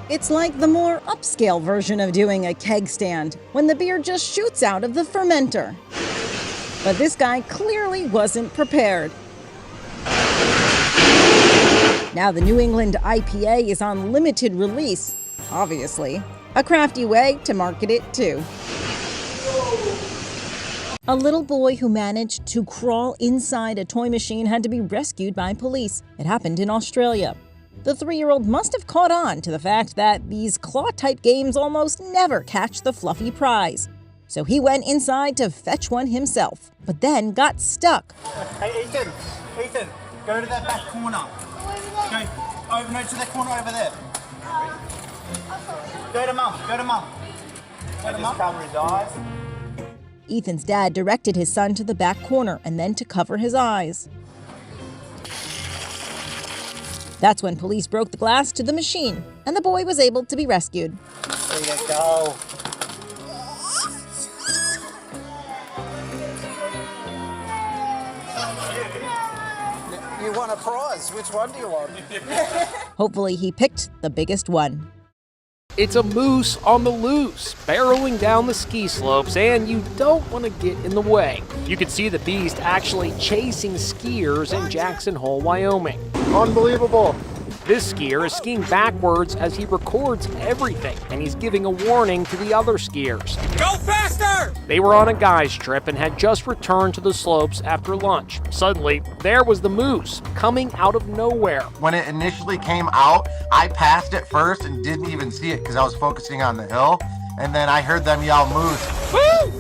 It's like the more upscale version of doing a keg stand, when the beer just shoots out of the fermenter. But this guy clearly wasn't prepared. Now the New England IPA is on limited release, obviously. A crafty way to market it too. A little boy who managed to crawl inside a toy machine had to be rescued by police. It happened in Australia. The 3-year-old must have caught on to the fact that these claw-type games almost never catch the fluffy prize. So he went inside to fetch one himself, but then got stuck. Hey, Ethan, go to that back corner. Go over to that corner over there. Go to mum. Just cover his eyes. Ethan's dad directed his son to the back corner and then to cover his eyes. That's when police broke the glass to the machine, and the boy was able to be rescued. There you go. You want a prize. Which one do you want? Hopefully he picked the biggest one. It's a moose on the loose, barreling down the ski slopes, and you don't want to get in the way. You can see the beast actually chasing skiers in Jackson Hole, Wyoming. Unbelievable. This skier is skiing backwards as he records everything, and he's giving a warning to the other skiers. Go faster! They were on a guy's trip and had just returned to the slopes after lunch. Suddenly, there was the moose, coming out of nowhere. When it initially came out, I passed it first and didn't even see it because I was focusing on the hill. And then I heard them yell moose. Woo!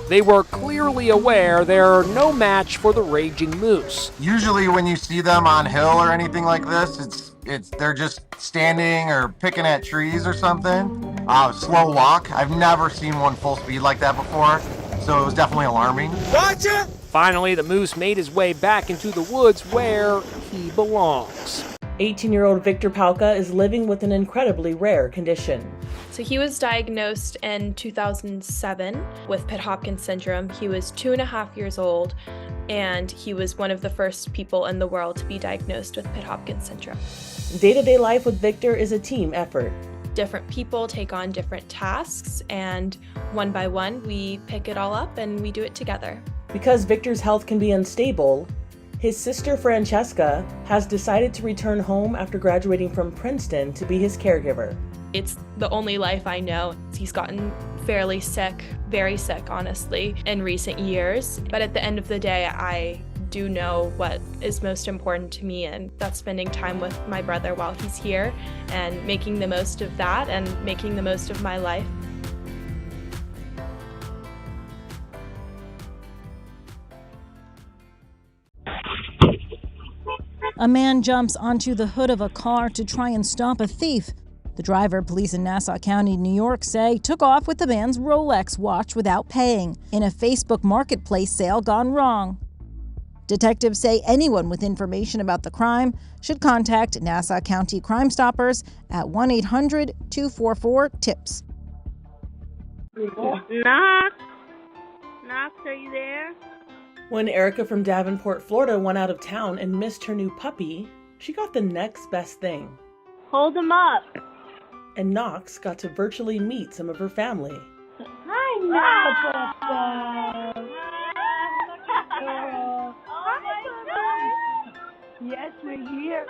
They were clearly aware they're no match for the raging moose. Usually when you see them on hill or anything like this, they're just standing or picking at trees or something. Slow walk. I've never seen one full speed like that before, so it was definitely alarming. Gotcha! Finally, the moose made his way back into the woods where he belongs. 18-year-old Victor Palka is living with an incredibly rare condition. So he was diagnosed in 2007 with Pitt-Hopkins syndrome. He was 2.5 years old, and he was one of the first people in the world to be diagnosed with Pitt-Hopkins syndrome. Day-to-day life with Victor is a team effort. Different people take on different tasks, and one by one, we pick it all up and we do it together. Because Victor's health can be unstable, his sister Francesca has decided to return home after graduating from Princeton to be his caregiver. It's the only life I know. He's gotten fairly sick, very sick, honestly, in recent years. But at the end of the day, I do know what is most important to me, and that's spending time with my brother while he's here and making the most of that and making the most of my life. A man jumps onto the hood of a car to try and stop a thief. The driver, police in Nassau County, New York, say took off with the man's Rolex watch without paying in a Facebook marketplace sale gone wrong. Detectives say anyone with information about the crime should contact Nassau County Crime Stoppers at 1-800-244-TIPS. Knox, are you there? When Erica from Davenport, Florida went out of town and missed her new puppy, she got the next best thing. Hold him up. And Knox got to virtually meet some of her family. Hi, Knox. Yes, we're here.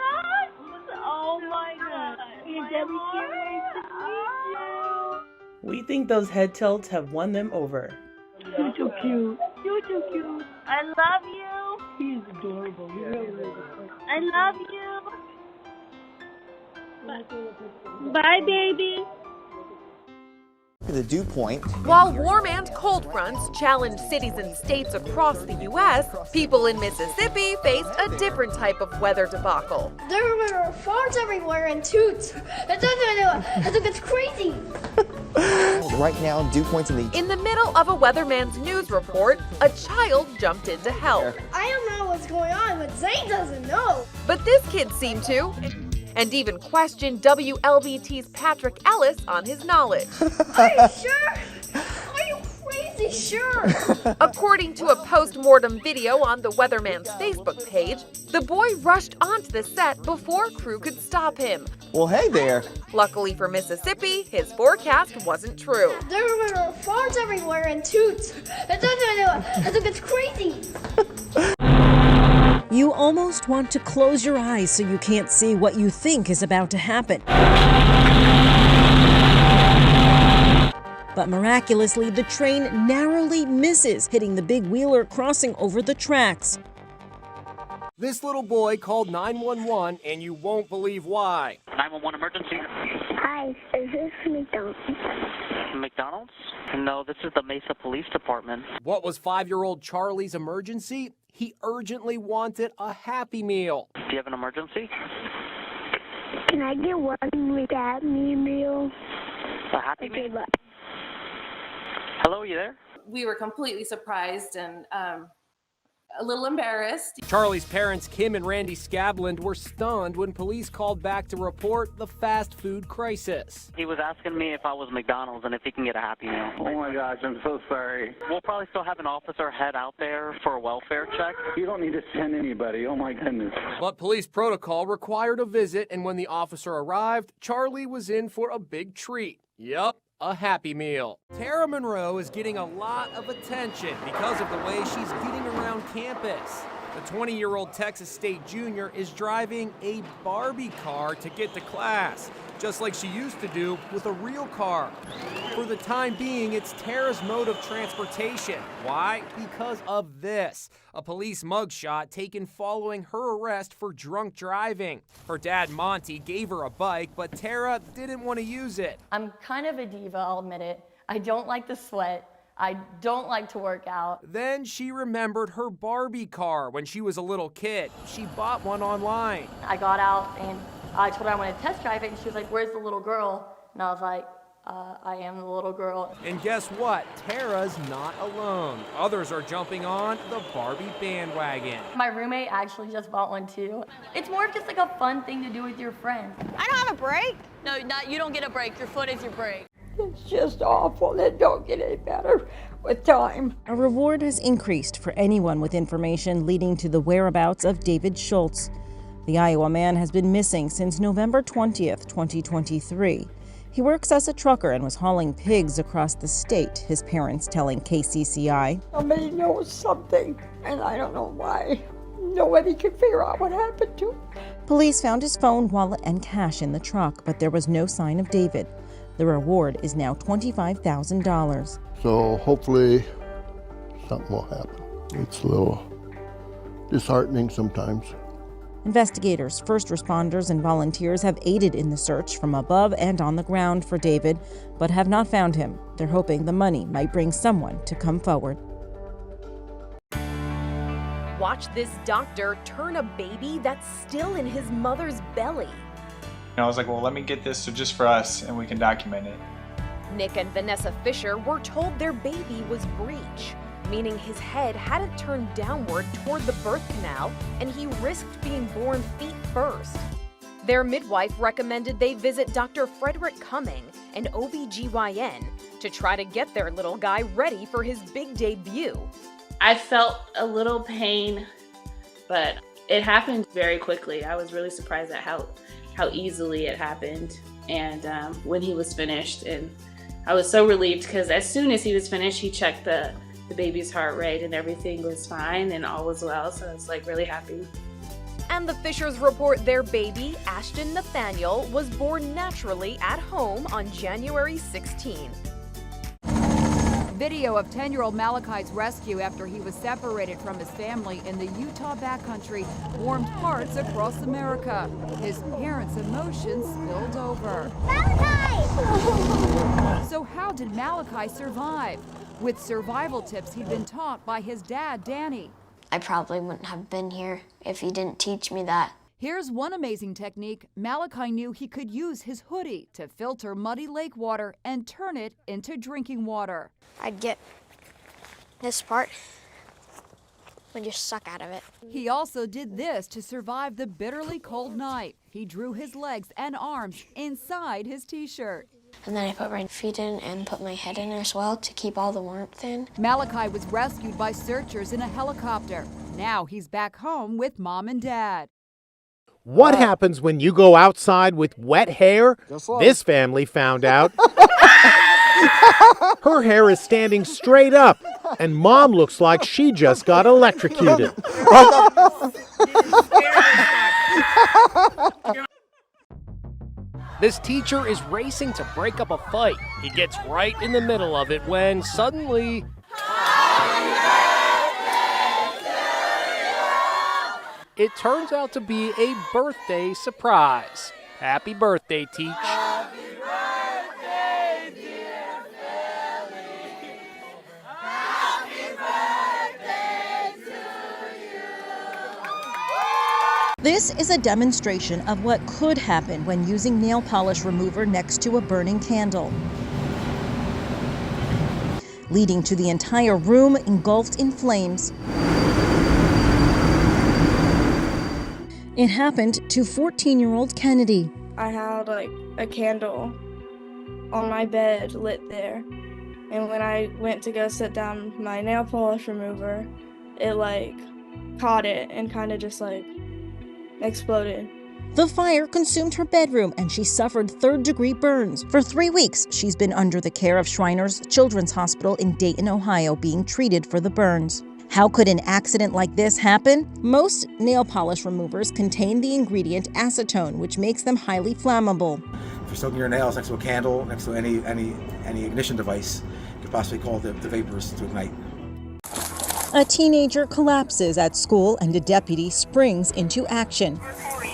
Oh my God. And Debbie can't wait to meet you. We think those head tilts have won them over. You're too cute. You're too cute. I love you. He's adorable. He really is. I love you. Bye, baby. The dew point. While warm and cold fronts challenged cities and states across the U.S., people in Mississippi faced a different type of weather debacle. There were farts everywhere and toots. I think that's crazy. Right now, dew points In the middle of a weatherman's news report, a child jumped in to help. I don't know what's going on, but Zane doesn't know. But this kid seemed to, and even questioned WLBT's Patrick Ellis on his knowledge. Are you sure? Are you crazy? crazy, sure. According to a post-mortem video on the weatherman's Facebook page, the boy rushed onto the set before crew could stop him. Well, hey there. Luckily for Mississippi, his forecast wasn't true. There were farts everywhere and toots. It's crazy. You almost want to close your eyes so you can't see what you think is about to happen. But miraculously, the train narrowly misses, hitting the big wheeler crossing over the tracks. This little boy called 911, and you won't believe why. 911 emergency. Hi, is this McDonald's? McDonald's? No, this is the Mesa Police Department. What was 5-year-old Charlie's emergency? He urgently wanted a Happy Meal. Do you have an emergency? Can I get one with that meal? A Happy Meal? Bye. Hello, are you there? We were completely surprised and a little embarrassed. Charlie's parents, Kim and Randy Scabland, were stunned when police called back to report the fast food crisis. He was asking me if I was McDonald's and if he can get a Happy Meal. Oh my gosh, I'm so sorry. We'll probably still have an officer head out there for a welfare check. You don't need to send anybody, oh my goodness. But police protocol required a visit, and when the officer arrived, Charlie was in for a big treat. Yup, a Happy Meal. Tara Monroe is getting a lot of attention because of the way she's getting around campus. The 20-year-old Texas State junior is driving a Barbie car to get to class, just like she used to do with a real car. For the time being, it's Tara's mode of transportation. Why? Because of this, a police mugshot taken following her arrest for drunk driving. Her dad, Monty, gave her a bike, but Tara didn't want to use it. I'm kind of a diva, I'll admit it. I don't like to sweat. I don't like to work out. Then she remembered her Barbie car when she was a little kid. She bought one online. I got out and I told her I wanted to test drive it, and she was like, "Where's the little girl?" And I was like, I am the little girl. And guess what? Tara's not alone. Others are jumping on the Barbie bandwagon. My roommate actually just bought one too. It's more of just like a fun thing to do with your friends. I don't have a brake. No, you don't get a break. Your foot is your brake. It's just awful. It don't get any better with time. A reward has increased for anyone with information leading to the whereabouts of David Schultz. The Iowa man has been missing since November 20th, 2023. He works as a trucker and was hauling pigs across the state, his parents telling KCCI. Somebody knows something, and I don't know why. Nobody can figure out what happened to him. Police found his phone, wallet, and cash in the truck, but there was no sign of David. The reward is now $25,000. So hopefully something will happen. It's a little disheartening sometimes. Investigators, first responders, and volunteers have aided in the search from above and on the ground for David, but have not found him. They're hoping the money might bring someone to come forward. Watch this doctor turn a baby that's still in his mother's belly. I was like, well, let me get this just for us and we can document it. Nick and Vanessa Fisher were told their baby was breech, meaning his head hadn't turned downward toward the birth canal and he risked being born feet first. Their midwife recommended they visit Dr. Frederick Cumming, an OBGYN, to try to get their little guy ready for his big debut. I felt a little pain, but it happened very quickly. I was really surprised at how easily it happened, and when he was finished, and I was so relieved because as soon as he was finished, he checked the baby's heart rate and everything was fine and all was well, so I was like really happy. And the Fishers report their baby, Ashton Nathaniel, was born naturally at home on January 16th. Video of 10-year-old Malachi's rescue after he was separated from his family in the Utah backcountry warmed hearts across America. His parents' emotions spilled over. Malachi! So how did Malachi survive? With survival tips he'd been taught by his dad, Danny. I probably wouldn't have been here if he didn't teach me that. Here's one amazing technique. Malachi knew he could use his hoodie to filter muddy lake water and turn it into drinking water. I'd get this part and just suck out of it. He also did this to survive the bitterly cold night. He drew his legs and arms inside his t-shirt. And then I put my feet in and put my head in as well to keep all the warmth in. Malachi was rescued by searchers in a helicopter. Now he's back home with Mom and Dad. What happens when you go outside with wet hair? This family found out. Her hair is standing straight up, and Mom looks like she just got electrocuted. This teacher is racing to break up a fight. He gets right in the middle of it when suddenly... It turns out to be a birthday surprise. Happy birthday, Teach. Happy birthday, dear Philly. Happy birthday to you. This is a demonstration of what could happen when using nail polish remover next to a burning candle, leading to the entire room engulfed in flames. It happened to 14-year-old Kennedy. I had a candle on my bed lit there, and when I went to go sit down my nail polish remover, it caught it and kind of just exploded. The fire consumed her bedroom and she suffered third-degree burns. For 3 weeks, she's been under the care of Shriners Children's Hospital in Dayton, Ohio, being treated for the burns. How could an accident like this happen? Most nail polish removers contain the ingredient acetone, which makes them highly flammable. If you're soaking your nails next to a candle, next to any ignition device, you could possibly call the vapors to ignite. A teenager collapses at school and a deputy springs into action.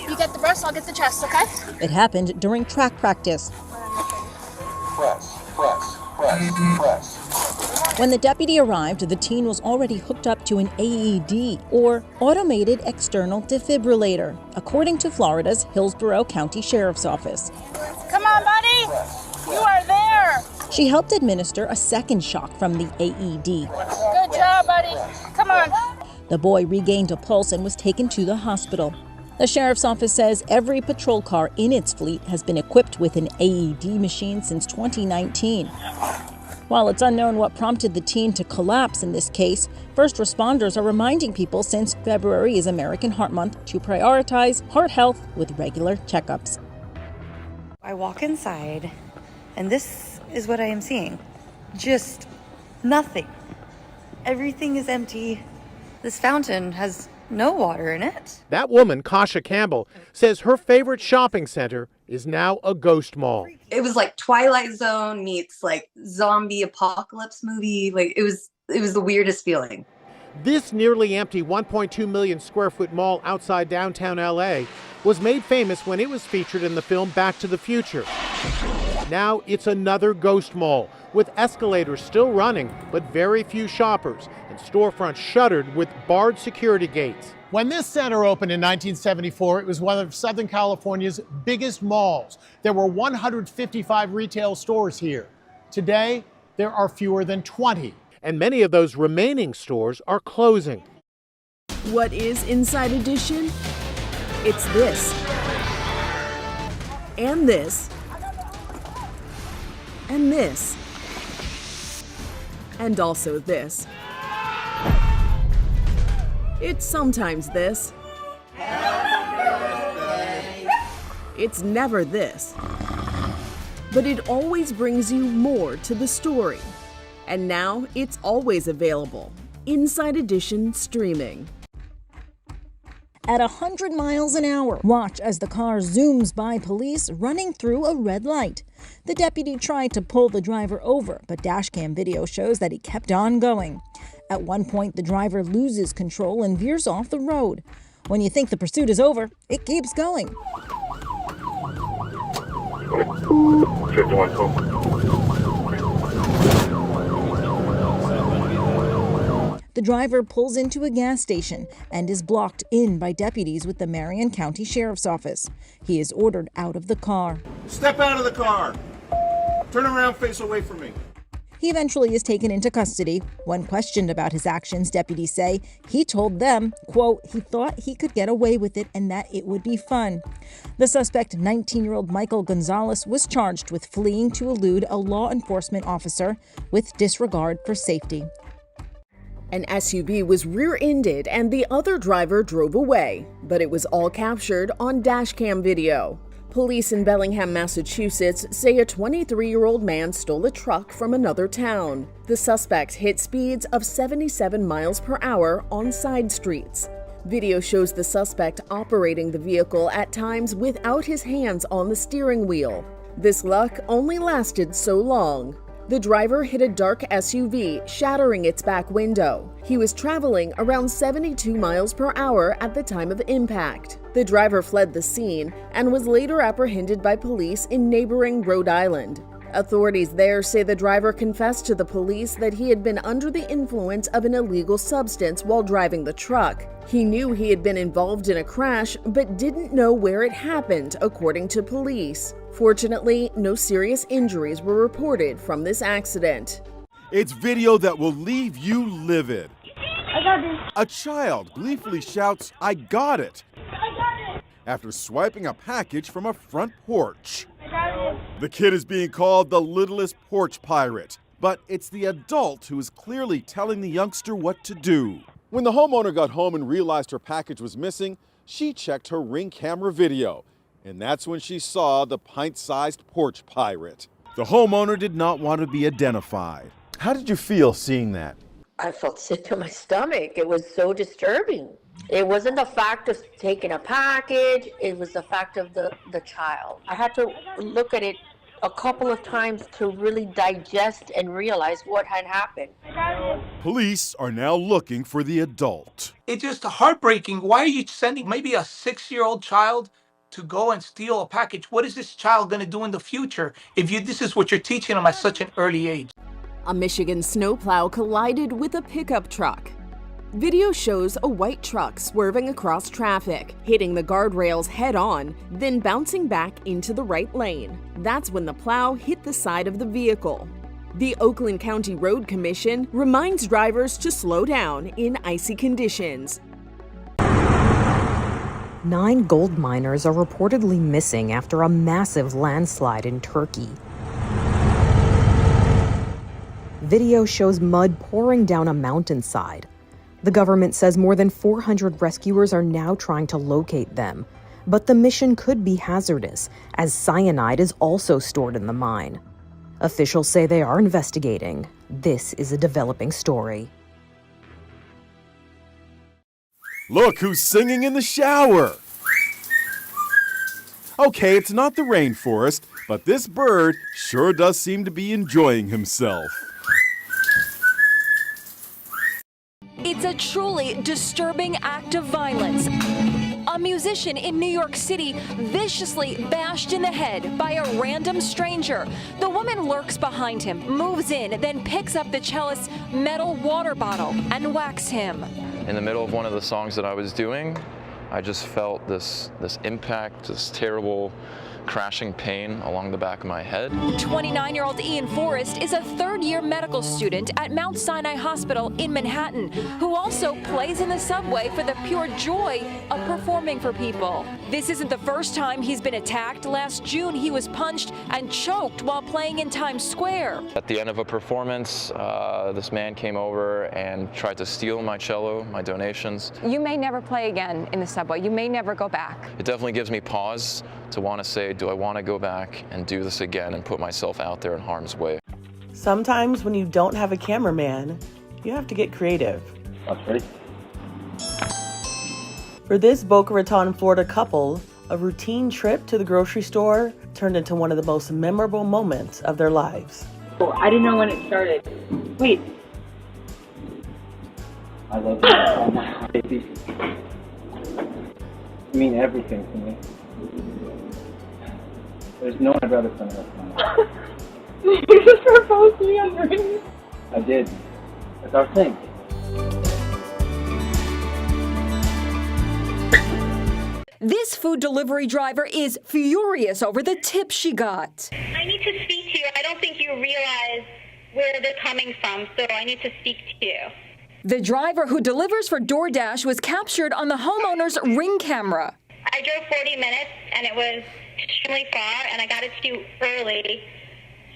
You get the breast, I'll get the chest, okay? It happened during track practice. Press, press, press, press. When the deputy arrived, the teen was already hooked up to an AED, or automated external defibrillator, according to Florida's Hillsborough County Sheriff's Office. Come on, buddy! You are there! She helped administer a second shock from the AED. Good job, buddy. Come on. The boy regained a pulse and was taken to the hospital. The sheriff's office says every patrol car in its fleet has been equipped with an AED machine since 2019. While it's unknown what prompted the teen to collapse in this case, first responders are reminding people since February is American Heart Month to prioritize heart health with regular checkups. I walk inside, and this is what I am seeing. Just nothing. Everything is empty. This fountain has no water in it. That woman, Kasha Campbell, says her favorite shopping center is now a ghost mall. It was like Twilight Zone meets zombie apocalypse movie. It was the weirdest feeling. This nearly empty 1.2 million square foot mall outside downtown LA was made famous when it was featured in the film Back to the Future. Now it's another ghost mall, with escalators still running, but very few shoppers, and storefronts shuttered with barred security gates. When this center opened in 1974, it was one of Southern California's biggest malls. There were 155 retail stores here. Today, there are fewer than 20. And many of those remaining stores are closing. What is Inside Edition? It's this. And this. And this. And also this. It's sometimes this. It's never this. But it always brings you more to the story. And now it's always available. Inside Edition streaming. At 100 miles an hour, watch as the car zooms by police running through a red light. The deputy tried to pull the driver over, but dashcam video shows that he kept on going. At one point, the driver loses control and veers off the road. When you think the pursuit is over, it keeps going. The driver pulls into a gas station and is blocked in by deputies with the Marion County Sheriff's Office. He is ordered out of the car. Step out of the car. Turn around, face away from me. He eventually is taken into custody. When questioned about his actions, deputies say he told them, quote, he thought he could get away with it and that it would be fun. The suspect, 19-year-old Michael Gonzalez, was charged with fleeing to elude a law enforcement officer with disregard for safety. An SUV was rear-ended and the other driver drove away, but it was all captured on dashcam video. Police in Bellingham, Massachusetts say a 23-year-old man stole a truck from another town. The suspect hit speeds of 77 miles per hour on side streets. Video shows the suspect operating the vehicle at times without his hands on the steering wheel. This luck only lasted so long. The driver hit a dark SUV, shattering its back window. He was traveling around 72 miles per hour at the time of impact. The driver fled the scene and was later apprehended by police in neighboring Rhode Island. Authorities there say the driver confessed to the police that he had been under the influence of an illegal substance while driving the truck. He knew he had been involved in a crash, but didn't know where it happened, according to police. Fortunately, no serious injuries were reported from this accident. It's video that will leave you livid. I got this. A child gleefully shouts, "I got it," I got it. after swiping a package from a front porch. I got it. The kid is being called the littlest porch pirate, but it's the adult who is clearly telling the youngster what to do. When the homeowner got home and realized her package was missing, she checked her Ring camera video, and that's when she saw the pint-sized porch pirate. The homeowner did not want to be identified. How did you feel seeing that? I felt sick to my stomach. It was so disturbing. It wasn't the fact of taking a package, it was the fact of the child. I had to look at it a couple of times to really digest and realize what had happened. Police are now looking for the adult. It's just heartbreaking. Why are you sending maybe a 6-year-old child to go and steal a package? What is this child going to do in the future if this is what you're teaching them at such an early age? A Michigan snowplow collided with a pickup truck. Video shows a white truck swerving across traffic, hitting the guardrails head-on, then bouncing back into the right lane. That's when the plow hit the side of the vehicle. The Oakland County Road Commission reminds drivers to slow down in icy conditions. 9 gold miners are reportedly missing after a massive landslide in Turkey. Video shows mud pouring down a mountainside. The government says more than 400 rescuers are now trying to locate them. But the mission could be hazardous, as cyanide is also stored in the mine. Officials say they are investigating. This is a developing story. Look who's singing in the shower! Okay, it's not the rainforest, but this bird sure does seem to be enjoying himself. It's a truly disturbing act of violence. A musician in New York City viciously bashed in the head by a random stranger. The woman lurks behind him, moves in, then picks up the cellist's metal water bottle and whacks him. In the middle of one of the songs that I was doing, I just felt this impact, this terrible crashing pain along the back of my head. 29-year-old Ian Forrest is a third-year medical student at Mount Sinai Hospital in Manhattan, who also plays in the subway for the pure joy of performing for people. This isn't the first time he's been attacked. Last June, he was punched and choked while playing in Times Square. At the end of a performance, this man came over and tried to steal my cello, my donations. You may never play again in the subway. You may never go back. It definitely gives me pause to want to say, do I want to go back and do this again and put myself out there in harm's way? Sometimes when you don't have a cameraman, you have to get creative. Ready? For this Boca Raton, Florida couple, a routine trip to the grocery store turned into one of the most memorable moments of their lives. Oh, I didn't know when it started. Wait. I love you so much, baby. You mean everything to me. There's no one I'd rather spend the rest of my life. You just proposed to me on the ring. I did. That's our thing. This food delivery driver is furious over the tip she got. I need to speak to you. I don't think you realize where they're coming from, so I need to speak to you. The driver who delivers for DoorDash was captured on the homeowner's Ring camera. I drove 40 minutes, and it was extremely far, and I got it to you early.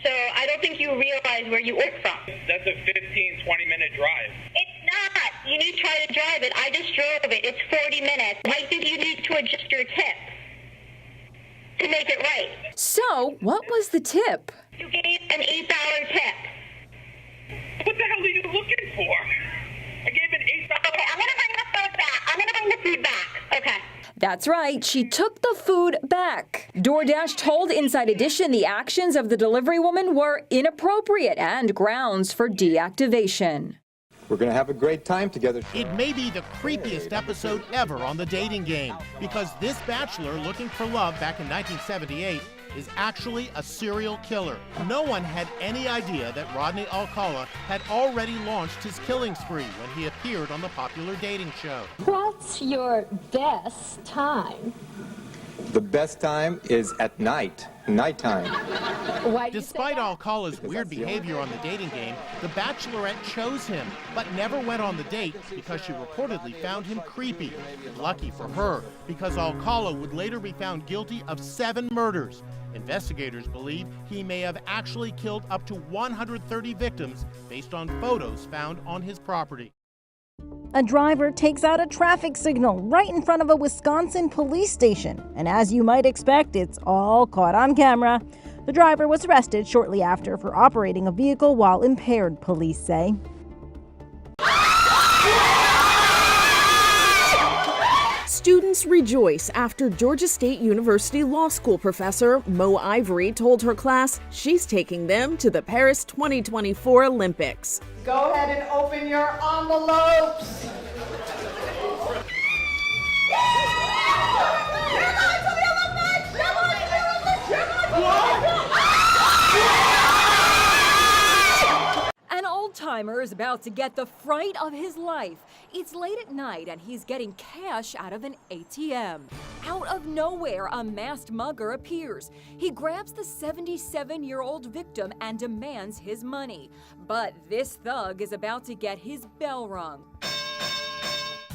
So I don't think you realize where you work from. That's a 15, 20-minute drive. It's not. You need to try to drive it. I just drove it. It's 40 minutes. I think you need to adjust your tip to make it right. So, what was the tip? You gave an $8 tip. What the hell are you looking for? I gave an $8. Okay, I'm going to bring the food back. I'm going to bring the food back. Okay. That's right, she took the food back. DoorDash told Inside Edition the actions of the delivery woman were inappropriate and grounds for deactivation. We're going to have a great time together. It may be the creepiest episode ever on The Dating Game, because this bachelor looking for love back in 1978 is actually a serial killer. No one had any idea that Rodney Alcala had already launched his killing spree when he appeared on the popular dating show. What's your best time? The best time is at night, nighttime. Despite Alcala's weird behavior on The Dating Game, the Bachelorette chose him, but never went on the date because she reportedly found him creepy. Lucky for her, because Alcala would later be found guilty of 7 murders. Investigators believe he may have actually killed up to 130 victims based on photos found on his property. A driver takes out a traffic signal right in front of a Wisconsin police station. And as you might expect, it's all caught on camera. The driver was arrested shortly after for operating a vehicle while impaired, police say. Students rejoice after Georgia State University Law School professor Mo Ivory told her class she's taking them to the Paris 2024 Olympics. Go ahead and open your envelopes. An old-timer is about to get the fright of his life. It's late at night and he's getting cash out of an ATM. Out of nowhere, a masked mugger appears. He grabs the 77-year-old victim and demands his money. But this thug is about to get his bell rung.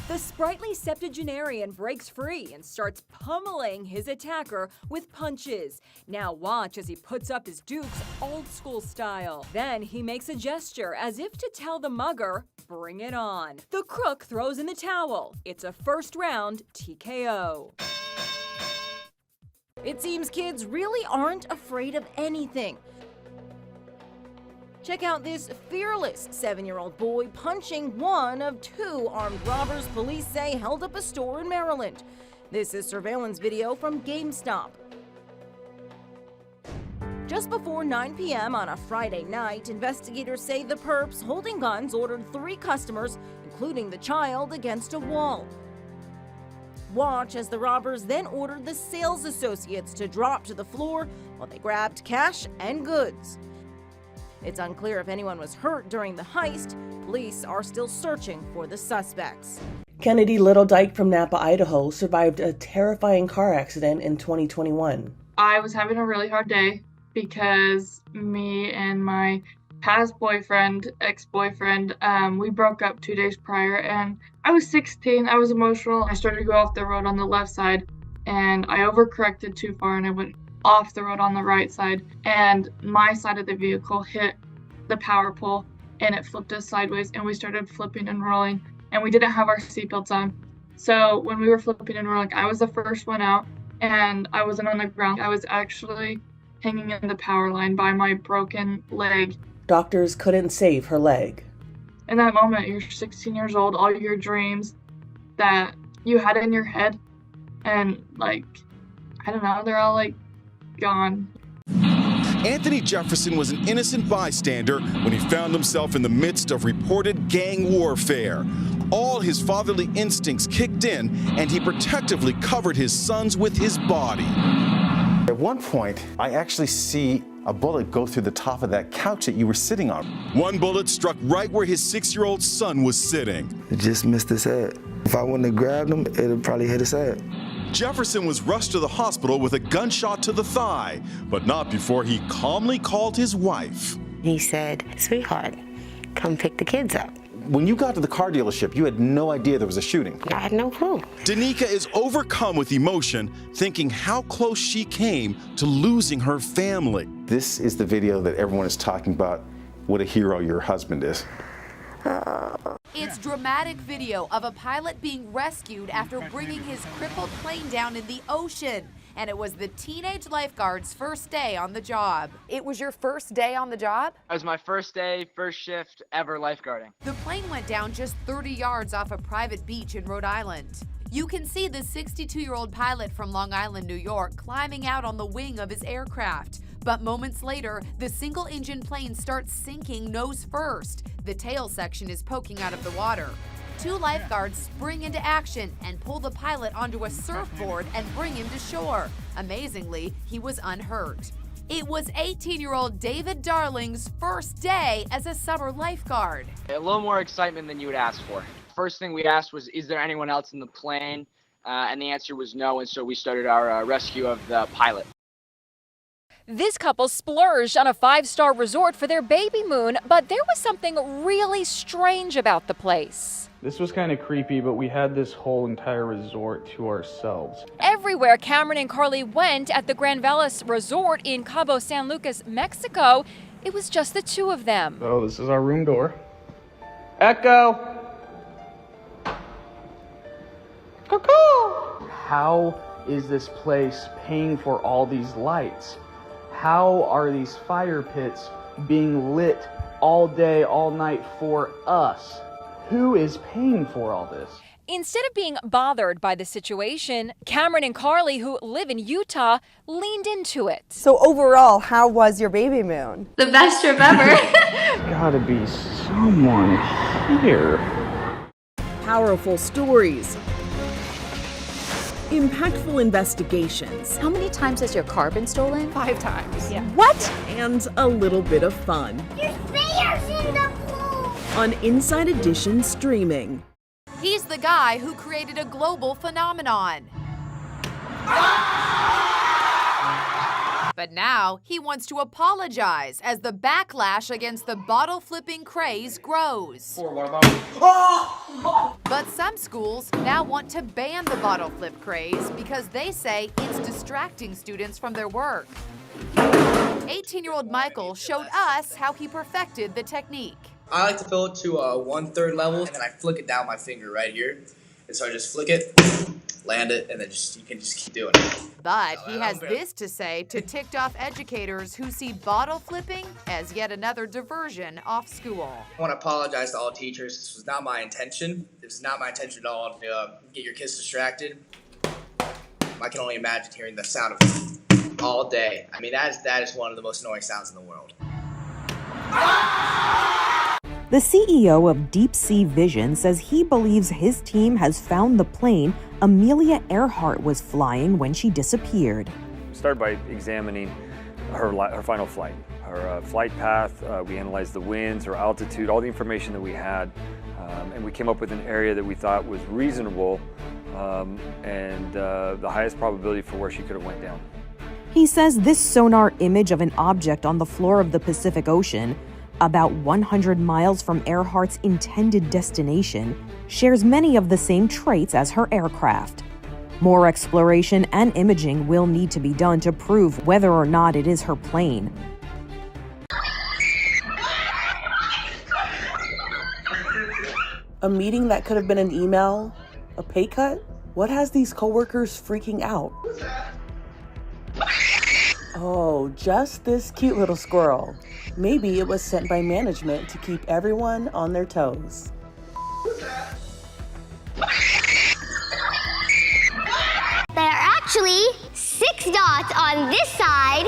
The sprightly septuagenarian breaks free and starts pummeling his attacker with punches. Now watch as he puts up his dukes old school style. Then he makes a gesture as if to tell the mugger, bring it on. The crook throws in the towel. It's a first round TKO. It seems kids really aren't afraid of anything. Check out this fearless 7-year-old boy punching one of 2 armed robbers police say held up a store in Maryland. This is surveillance video from GameStop. Just before 9 p.m. on a Friday night, investigators say the perps holding guns ordered 3 customers, including the child, against a wall. Watch as the robbers then ordered the sales associates to drop to the floor while they grabbed cash and goods. It's unclear if anyone was hurt during the heist. Police are still searching for the suspects. Kennedy Little Dyke from Napa, Idaho, survived a terrifying car accident in 2021. I was having a really hard day because me and my past boyfriend, ex-boyfriend, we broke up 2 days prior, and I was 16. I was emotional. I started to go off the road on the left side, and I overcorrected too far, and I went off the road on the right side, and my side of the vehicle hit the power pole and it flipped us sideways, and we started flipping and rolling, and we didn't have our seatbelts on. So when we were flipping and rolling, I was the first one out, and I wasn't on the ground. I was actually hanging in the power line by my broken leg. Doctors couldn't save her leg. In that moment, you're 16 years old, all your dreams that you had in your head, and I don't know, they're all gone. Anthony Jefferson was an innocent bystander when he found himself in the midst of reported gang warfare. All his fatherly instincts kicked in, and he protectively covered his sons with his body. At one point, I actually see a bullet go through the top of that couch that you were sitting on. One bullet struck right where his 6-year-old son was sitting. It just missed his head. If I wouldn't have grabbed him, it would probably hit his head. Jefferson was rushed to the hospital with a gunshot to the thigh, but not before he calmly called his wife. He said, "Sweetheart, come pick the kids up." When you got to the car dealership, you had no idea there was a shooting. I had no clue. Danica is overcome with emotion, thinking how close she came to losing her family. This is the video that everyone is talking about. What a hero your husband is. It's dramatic video of a pilot being rescued after bringing his crippled plane down in the ocean. And it was the teenage lifeguard's first day on the job. It was your first day on the job? It was my first day, first shift ever lifeguarding. The plane went down just 30 yards off a private beach in Rhode Island. You can see the 62-year-old pilot from Long Island, New York, climbing out on the wing of his aircraft. But moments later, the single-engine plane starts sinking nose first. The tail section is poking out of the water. Two lifeguards spring into action and pull the pilot onto a surfboard and bring him to shore. Amazingly, he was unhurt. It was 18-year-old David Darling's first day as a summer lifeguard. A little more excitement than you would ask for. First thing we asked was, is there anyone else in the plane? And the answer was no, and so we started our rescue of the pilot. This couple splurged on a 5-star resort for their baby moon, but there was something really strange about the place. This was kind of creepy, but we had this whole entire resort to ourselves. Everywhere Cameron and Carly went at the Gran Velas Resort in Cabo San Lucas, Mexico, it was just the two of them. So this is our room door. Echo! Cuckoo! How is this place paying for all these lights? How are these fire pits being lit all day, all night for us? Who is paying for all this? Instead of being bothered by the situation, Cameron and Carly, who live in Utah, leaned into it. So overall, how was your baby moon? The best trip ever. Gotta be someone here. Powerful stories. Impactful investigations. How many times has your car been stolen? 5 times. Yeah. What? And a little bit of fun. Your spear's in the pool. On Inside Edition streaming. He's the guy who created a global phenomenon. But now he wants to apologize as the backlash against the bottle-flipping craze grows. But some schools now want to ban the bottle flip craze because they say it's distracting students from their work. 18-year-old Michael showed us how he perfected the technique. I like to fill it to a 1/3 level, and then I flick it down my finger right here. And so I just flick it, land it, and then you can just keep doing it. But he has this to say to ticked-off educators who see bottle flipping as yet another diversion off school. I want to apologize to all teachers. This was not my intention. This is not my intention at all to get your kids distracted. I can only imagine hearing the sound of it all day. I mean, that is one of the most annoying sounds in the world. The CEO of Deep Sea Vision says he believes his team has found the plane Amelia Earhart was flying when she disappeared. Start by examining her final flight, her flight path. We analyzed the winds, her altitude, all the information that we had, and we came up with an area that we thought was reasonable and the highest probability for where she could have went down. He says this sonar image of an object on the floor of the Pacific Ocean, about 100 miles from Earhart's intended destination, shares many of the same traits as her aircraft. More exploration and imaging will need to be done to prove whether or not it is her plane. A meeting that could have been an email? A pay cut? What has these coworkers freaking out? Oh, just this cute little squirrel. Maybe it was sent by management to keep everyone on their toes. There are actually 6 dots on this side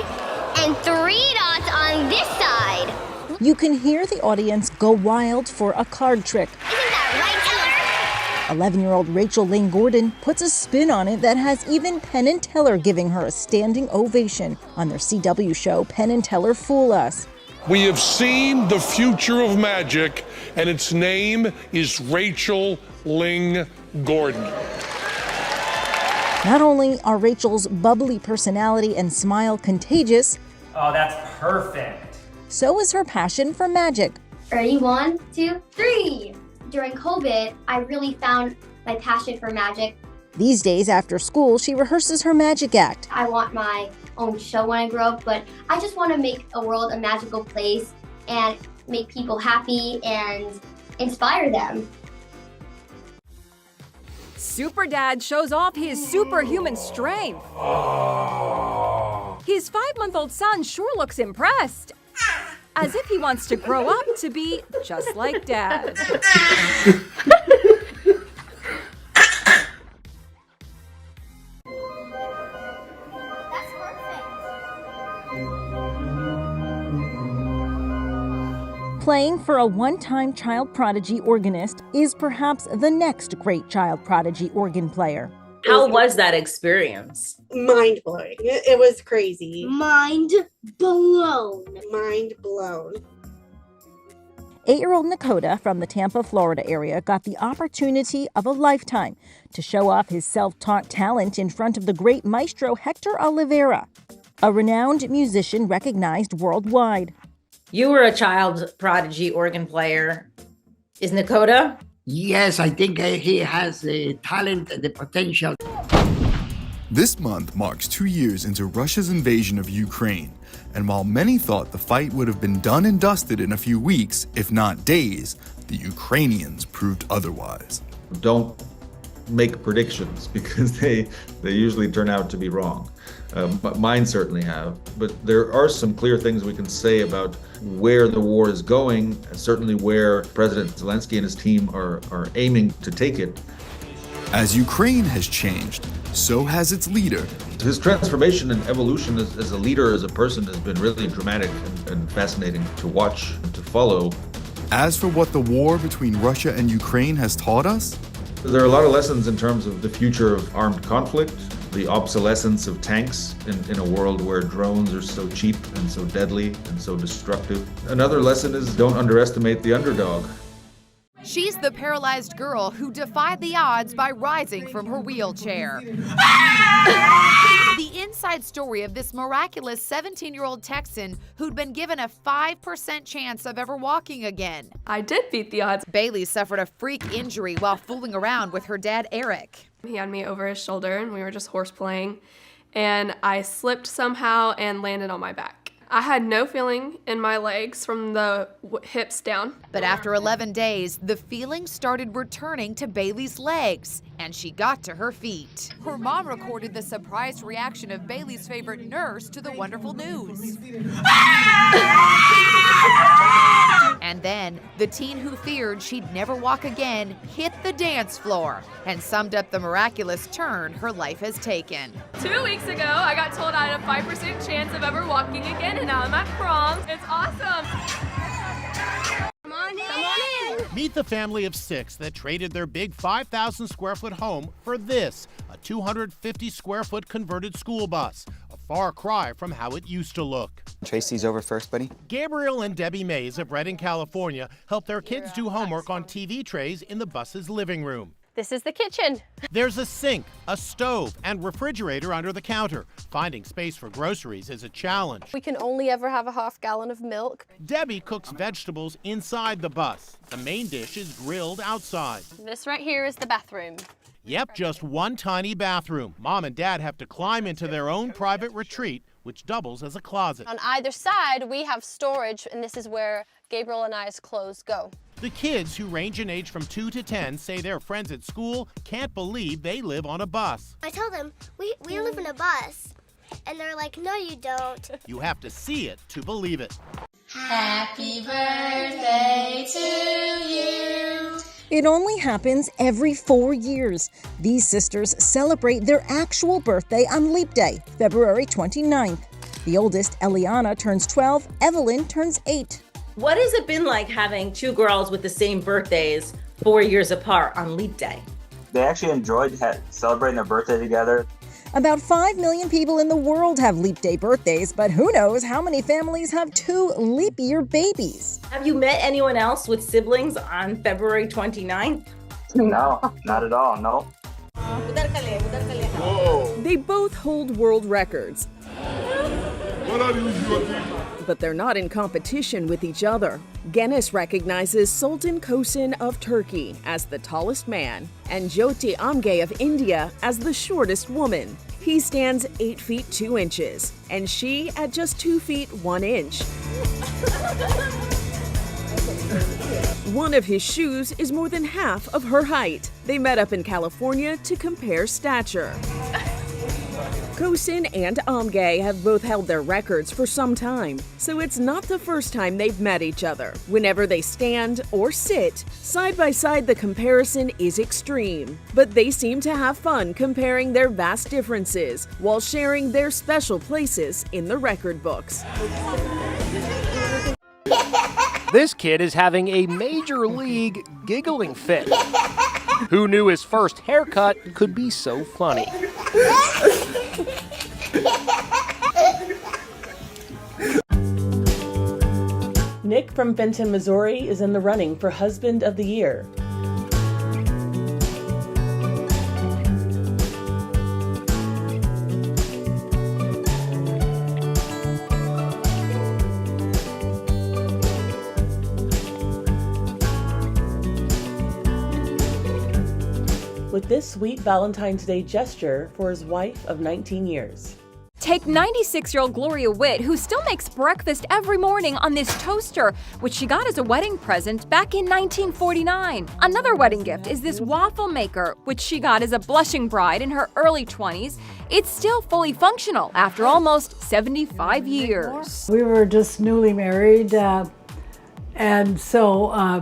and 3 dots on this side. You can hear the audience go wild for a card trick. Isn't that right, Teller? 11-year-old Rachel Lynn Gordon puts a spin on it that has even Penn and Teller giving her a standing ovation on their CW show Penn and Teller Fool Us. We have seen the future of magic, and its name is Rachel Lynn Gordon. Not only are Rachel's bubbly personality and smile contagious, oh, that's perfect. so is her passion for magic. Ready? 1, 2, 3. During COVID, I really found my passion for magic. These days after school, she rehearses her magic act. I want my own show when I grow up, but I just want to make a world a magical place and make people happy and inspire them. Super Dad shows off his superhuman strength. His 5-month-old son sure looks impressed, as if he wants to grow up to be just like Dad. Playing for a one-time child prodigy organist is perhaps the next great child prodigy organ player. How was that experience? Mind-blowing. It was crazy. Mind blown. Mind blown. 8-year-old Nakota from the Tampa, Florida area got the opportunity of a lifetime to show off his self-taught talent in front of the great maestro Hector Oliveira, a renowned musician recognized worldwide. You were a child prodigy organ player. Is Nakota? Yes, I think he has the talent and the potential. This month marks 2 years into Russia's invasion of Ukraine, and while many thought the fight would have been done and dusted in a few weeks, if not days, the Ukrainians proved otherwise. Don't make predictions because they usually turn out to be wrong. But mine certainly have. But there are some clear things we can say about where the war is going, and certainly where President Zelensky and his team are aiming to take it. As Ukraine has changed, so has its leader. His transformation and evolution as a leader, as a person, has been really dramatic and fascinating to watch and to follow. As for what the war between Russia and Ukraine has taught us, there are a lot of lessons in terms of the future of armed conflict, the obsolescence of tanks in a world where drones are so cheap and so deadly and so destructive. Another lesson is don't underestimate the underdog. She's the paralyzed girl who defied the odds by rising from her wheelchair. The inside story of this miraculous 17-year-old Texan who'd been given a 5% chance of ever walking again. I did beat the odds. Bailey suffered a freak injury while fooling around with her dad, Eric. He had me over his shoulder and we were just horse playing, and I slipped somehow and landed on my back. I had no feeling in my legs from the hips down. But after 11 days, the feeling started returning to Bailey's legs, and she got to her feet. Her mom recorded the surprised reaction of Bailey's favorite nurse to the wonderful news. And then, the teen who feared she'd never walk again hit the dance floor and summed up the miraculous turn her life has taken. 2 weeks ago, I got told I had a 5% chance of ever walking again, and now I'm at prom. It's awesome. Come on in. Meet the family of 6 that traded their big 5,000 square foot home for this, a 250 square foot converted school bus, a far cry from how it used to look. Tracy's over first, buddy. Gabriel and Debbie Mays of Redding, California, helped their kids do homework on TV trays in the bus's living room. This is the kitchen. There's a sink, a stove, and refrigerator under the counter. Finding space for groceries is a challenge. We can only ever have a half gallon of milk. Debbie cooks vegetables inside the bus. The main dish is grilled outside. This right here is the bathroom. Yep, just one tiny bathroom. Mom and Dad have to climb into their own private retreat, which doubles as a closet. On either side, we have storage, and this is where Gabriel and I's clothes go. The kids, who range in age from 2 to 10, say their friends at school can't believe they live on a bus. I told them, we live in a bus. And they're like, no, you don't. You have to see it to believe it. Happy birthday to you. It only happens every 4 years. These sisters celebrate their actual birthday on Leap Day, February 29th. The oldest, Eliana, turns 12, Evelyn turns 8. What has it been like having 2 girls with the same birthdays 4 years apart on Leap Day? They actually enjoyed celebrating their birthday together. About 5 million people in the world have Leap Day birthdays, but who knows how many families have 2 leap year babies? Have you met anyone else with siblings on February 29th? No, not at all, no. Whoa. They both hold world records. What are you doing? but they're not in competition with each other. Guinness recognizes Sultan Kosin of Turkey as the tallest man and Jyoti Amge of India as the shortest woman. He stands 8 feet 2 inches and she at just 2 feet 1 inch. One of his shoes is more than half of her height. They met up in California to compare stature. Kosin and Amge have both held their records for some time, so it's not the first time they've met each other. Whenever they stand or sit, side by side the comparison is extreme. But they seem to have fun comparing their vast differences while sharing their special places in the record books. This kid is having a major league giggling fit. Who knew his first haircut could be so funny? Nick from Fenton, Missouri is in the running for Husband of the Year. With this sweet Valentine's Day gesture for his wife of 19 years. Take 96-year-old Gloria Witt, who still makes breakfast every morning on this toaster, which she got as a wedding present back in 1949. Another wedding gift is this waffle maker, which she got as a blushing bride in her early 20s. It's still fully functional after almost 75 years. We were just newly married, and so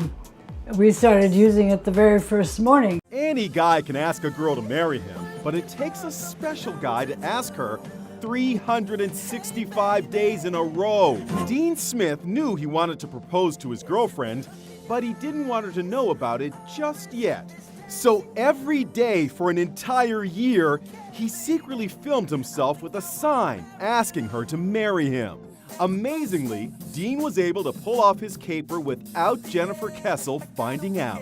we started using it the very first morning. Any guy can ask a girl to marry him, but it takes a special guy to ask her 365 days in a row. Dean Smith knew he wanted to propose to his girlfriend, but he didn't want her to know about it just yet. So every day for an entire year, he secretly filmed himself with a sign asking her to marry him. Amazingly, Dean was able to pull off his caper without Jennifer Kessel finding out.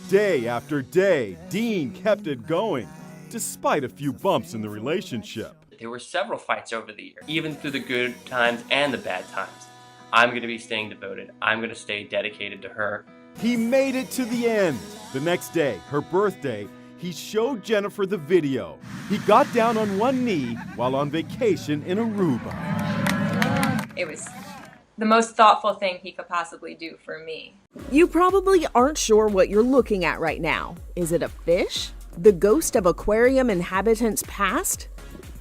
Day after day, Dean kept it going, despite a few bumps in the relationship. There were several fights over the year, even through the good times and the bad times. I'm going to be staying devoted. I'm going to stay dedicated to her. He made it to the end. The next day, her birthday, he showed Jennifer the video. He got down on one knee while on vacation in Aruba. It was the most thoughtful thing he could possibly do for me. You probably aren't sure what you're looking at right now. Is it a fish? The ghost of aquarium inhabitants past?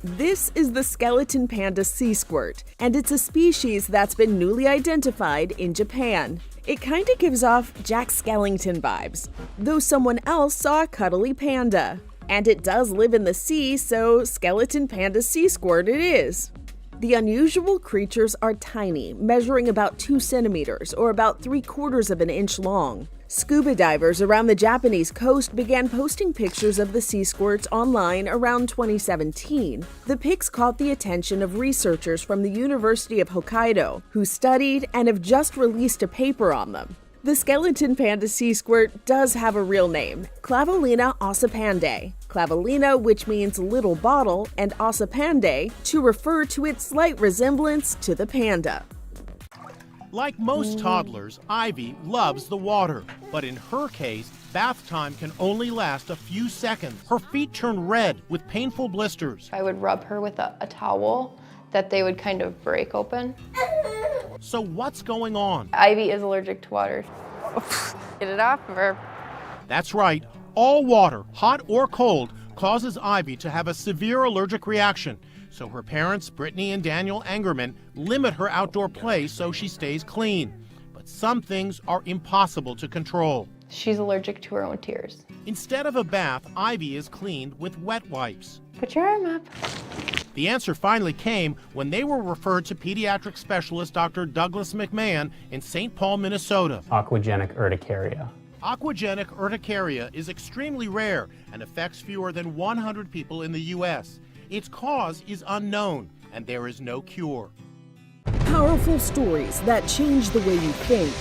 This is the skeleton panda sea squirt, and it's a species that's been newly identified in Japan. It kinda gives off Jack Skellington vibes, though someone else saw a cuddly panda. And it does live in the sea, so skeleton panda sea squirt it is. The unusual creatures are tiny, measuring about 2 centimeters or about 3/4 of an inch long. Scuba divers around the Japanese coast began posting pictures of the sea squirts online around 2017. The pics caught the attention of researchers from the University of Hokkaido, who studied and have just released a paper on them. The skeleton panda sea squirt does have a real name, Clavolina ossipande. Clavolina, which means little bottle, and ossipande to refer to its slight resemblance to the panda. Like most toddlers, Ivy loves the water, but in her case, bath time can only last a few seconds. Her feet turn red with painful blisters. I would rub her with a towel that they would kind of break open. So what's going on? Ivy is allergic to water. Get it off of her. That's right. All water, hot or cold, causes Ivy to have a severe allergic reaction. So her parents, Brittany and Daniel Angerman, limit her outdoor play so she stays clean. But some things are impossible to control. She's allergic to her own tears. Instead of a bath, Ivy is cleaned with wet wipes. Put your arm up. The answer finally came when they were referred to pediatric specialist Dr. Douglas McMahon in St. Paul, Minnesota. Aquagenic urticaria. Aquagenic urticaria is extremely rare and affects fewer than 100 people in the U.S. Its cause is unknown, and there is no cure. Powerful stories that change the way you think.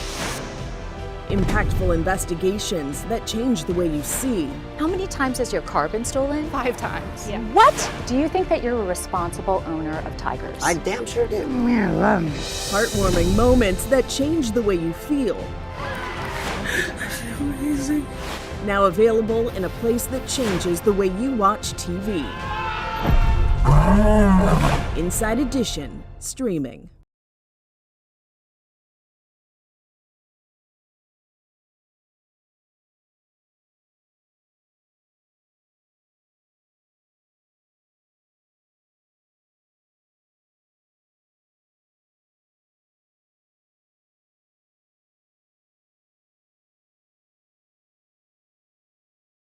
Impactful investigations that change the way you see. How many times has your car been stolen? 5 times. Yeah. What? Do you think that you're a responsible owner of tigers? I damn sure do. Yeah, love them. Heartwarming moments that change the way you feel. Amazing. Now available in a place that changes the way you watch TV. Inside Edition, streaming.